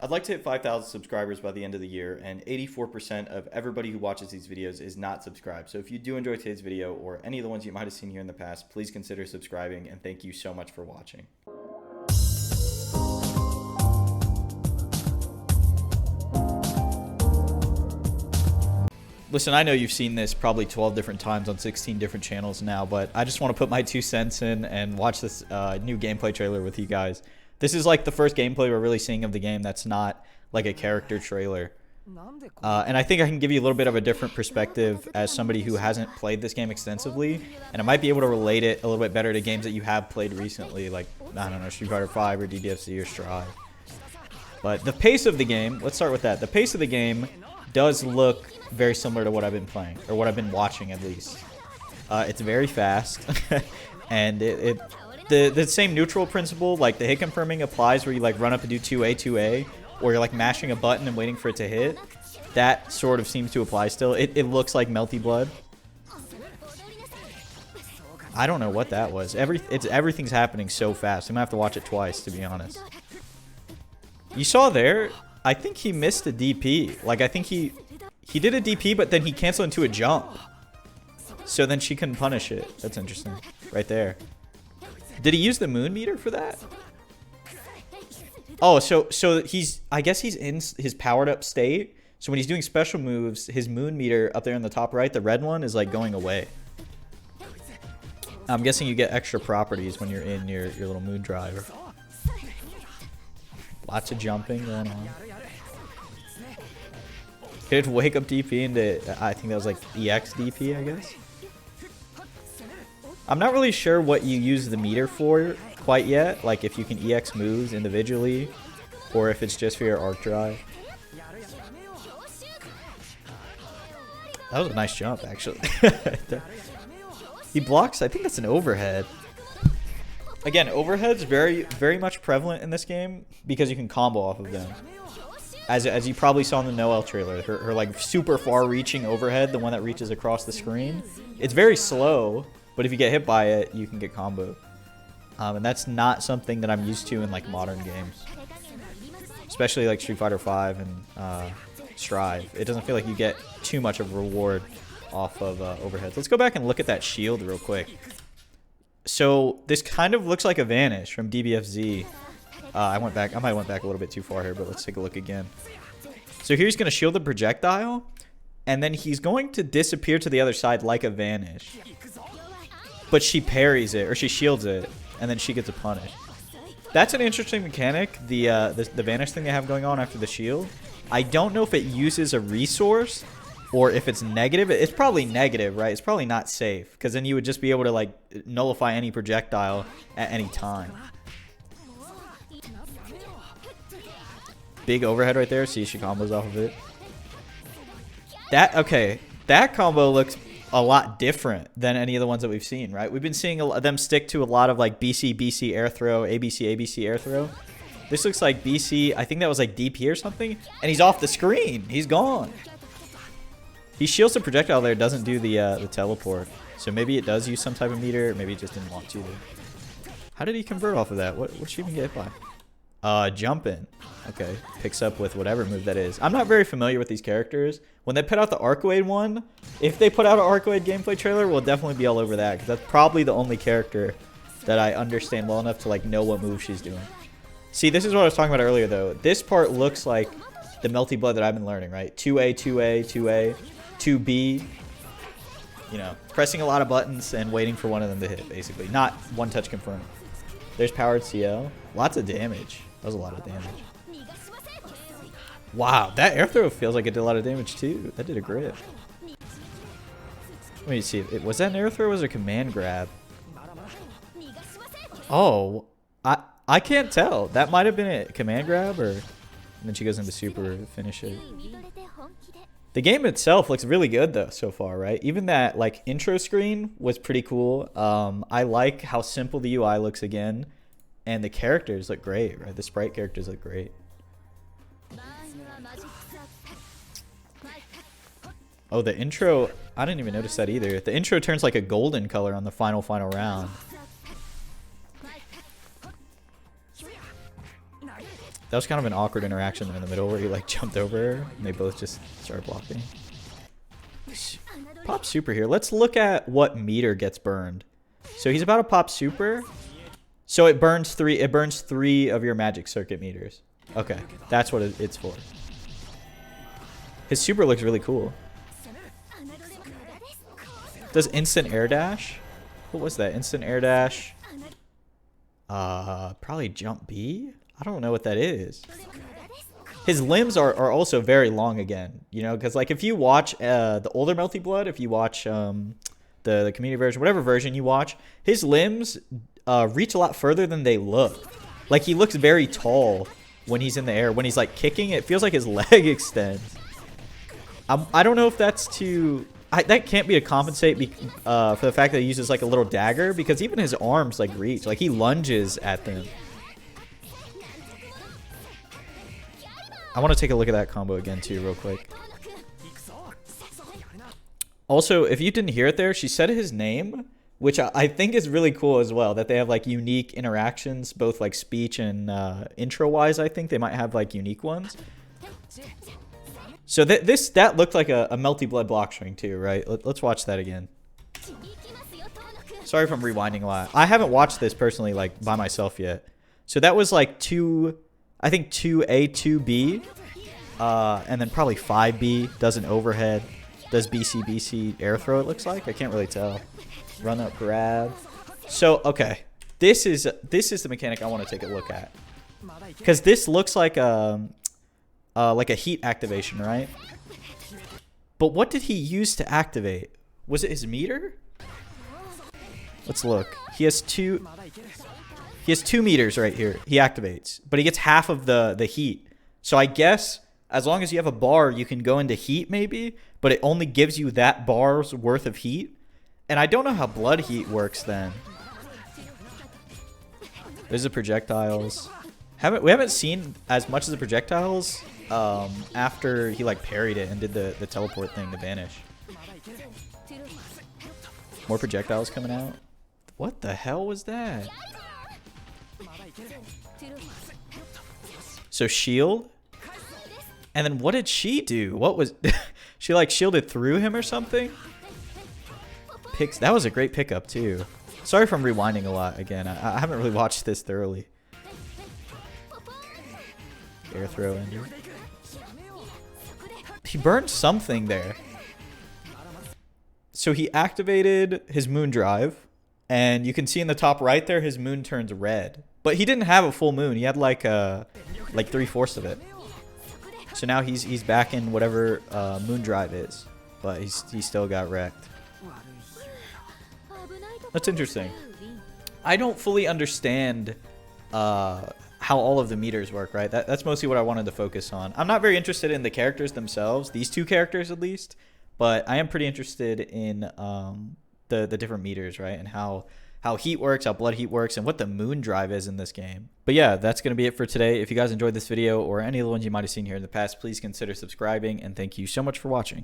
I'd like to hit 5,000 subscribers by the end of the year, and 84% of everybody who watches these videos is not subscribed. So if you do enjoy today's video or any of the ones you might have seen here in the past, please consider subscribing, and thank you so much for watching. Listen, I know you've seen this probably 12 different times on 16 different channels now, but I just want to put my 2 cents in and watch this new gameplay trailer with you guys. This is like the first gameplay we're really seeing of the game that's not like a character trailer. And I think I can give you a little bit of a different perspective as somebody who hasn't played this game extensively, and I might be able to relate it a little bit better to games that you have played recently, like, I don't know, Street Fighter 5 or DBFZ or Strive. But the pace of the game, let's start with that. The pace of the game does look very similar to what I've been playing, or what I've been watching at least. It's very fast, and the same neutral principle, like the hit confirming, applies where you like run up and do 2A, 2A, or you're like mashing a button and waiting for it to hit. That sort of seems to apply still. It looks like Melty Blood. I don't know what that was. Everything's happening so fast. I'm gonna have to watch it twice, to be honest. You saw there, I think he missed a DP. Like, I think he did a DP, but then he canceled into a jump. So then she couldn't punish it. That's interesting. Right there. Did he use the moon meter for that? Oh, so he's, I guess he's in his powered up state. So when he's doing special moves, his moon meter up there in the top right, the red one, is like going away. I'm guessing you get extra properties when you're in your little moon driver. Lots of jumping going on. Could wake up DP into, I think that was like EX DP, I guess. I'm not really sure what you use the meter for quite yet. Like if you can EX moves individually, or if it's just for your arc drive. That was a nice jump, actually. He blocks, I think that's an overhead. Again, overheads very much prevalent in this game because you can combo off of them. As you probably saw in the Noelle trailer, her like super far reaching overhead, the one that reaches across the screen, it's very slow, but if you get hit by it, you can get comboed. And that's not something that I'm used to in like modern games, especially like Street Fighter 5 and Strive. It doesn't feel like you get too much of a reward off of overheads. Let's go back and look at that shield real quick. So this kind of looks like a Vanish from DBFZ. I might have went back a little bit too far here, but let's take a look again. So here he's going to shield the projectile, and then he's going to disappear to the other side like a Vanish. But she parries it, or she shields it, and then she gets a punish. That's an interesting mechanic, the Vanish thing they have going on after the shield. I don't know if it uses a resource or if it's negative. It's probably negative, right? It's probably not safe, because then you would just be able to like nullify any projectile at any time. Big overhead right there. See, she combos off of it. That combo looks a lot different than any of the ones that we've seen, right? We've been seeing them stick to a lot of like BC air throw, ABC air throw. This looks like BC, I think that was like DP or something, and he's off the screen. He's gone. He shields the projectile there, doesn't do the teleport. So maybe it does use some type of meter, maybe it just didn't want to. How did he convert off of that? What did she even get hit by? Jump in. Okay, picks up with whatever move that is. I'm not very familiar with these characters. When they put out the Arcade one, if they put out an Arcade gameplay trailer, we'll definitely be all over that, because that's probably the only character that I understand well enough to like know what move she's doing. See, this is what I was talking about earlier though. This part looks like the Melty Blood that I've been learning, right? 2A, 2A, 2A, 2B. You know, pressing a lot of buttons and waiting for one of them to hit, basically. Not one touch confirm. There's powered CL. Lots of damage. That was a lot of damage. Wow, that air throw feels like it did a lot of damage too. That did a grip. Let me see. Was that an air throw or was it a command grab? Oh, I can't tell. That might have been a command grab, or and then she goes into super to finish it. The game itself looks really good though so far, right? Even that like intro screen was pretty cool. I like how simple the UI looks again. And the characters look great, right? The sprite characters look great. Oh, the intro, I didn't even notice that either. The intro turns like a golden color on the final round. That was kind of an awkward interaction there in the middle where he like jumped over her and they both just started blocking. Pop super here. Let's look at what meter gets burned. So he's about to pop super. So it burns 3. It burns 3 of your magic circuit meters. Okay, that's what it's for. His super looks really cool. Does instant air dash? What was that? Instant air dash. Probably jump B? I don't know what that is. His limbs are also very long again, you know, because like if you watch the older Melty Blood, if you watch the community version, whatever version you watch, his limbs reach a lot further than they look. Like he looks very tall when he's in the air. When he's like kicking, it feels like his leg extends. I don't know if that's to... that can't be to compensate for the fact that he uses like a little dagger, because even his arms like reach. Like he lunges at them. I want to take a look at that combo again too real quick. Also, if you didn't hear it there, she said his name, which I think is really cool as well, that they have like unique interactions, both like speech and intro wise. I think they might have like unique ones. So that looked like a Melty Blood block string too, right? Let's watch that again. Sorry if I'm rewinding a lot. I haven't watched this personally like by myself yet. So that was like I think 2A, 2B, and then probably 5B does an overhead, does BC air throw. It looks like I can't really tell. Run up grab. So okay, this is the mechanic I want to take a look at, because this looks like a heat activation, right? But what did he use to activate? Was it his meter? Let's look. He has two meters right here. He activates, but he gets half of the heat. So I guess as long as you have a bar, you can go into heat maybe, but it only gives you that bar's worth of heat. And I don't know how blood heat works then. There's the projectiles. We haven't seen as much as the projectiles after he like parried it and did the teleport thing to vanish. More projectiles coming out. What the hell was that? So shield. And then what did she do? What was... she like shielded through him or something? That was a great pickup too. Sorry if I'm rewinding a lot again. I haven't really watched this thoroughly. Air throw ender. He burned something there. So he activated his moon drive. And you can see in the top right there, his moon turns red. But he didn't have a full moon. He had like 3/4 of it. So now he's back in whatever moon drive is. But he still got wrecked. That's interesting. I don't fully understand how all of the meters work, right? That's mostly what I wanted to focus on. I'm not very interested in the characters themselves, these two characters at least, but I am pretty interested in the different meters, right? And how heat works, how blood heat works, and what the moon drive is in this game. But yeah, that's going to be it for today. If you guys enjoyed this video or any of the ones you might have seen here in the past, please consider subscribing, and thank you so much for watching.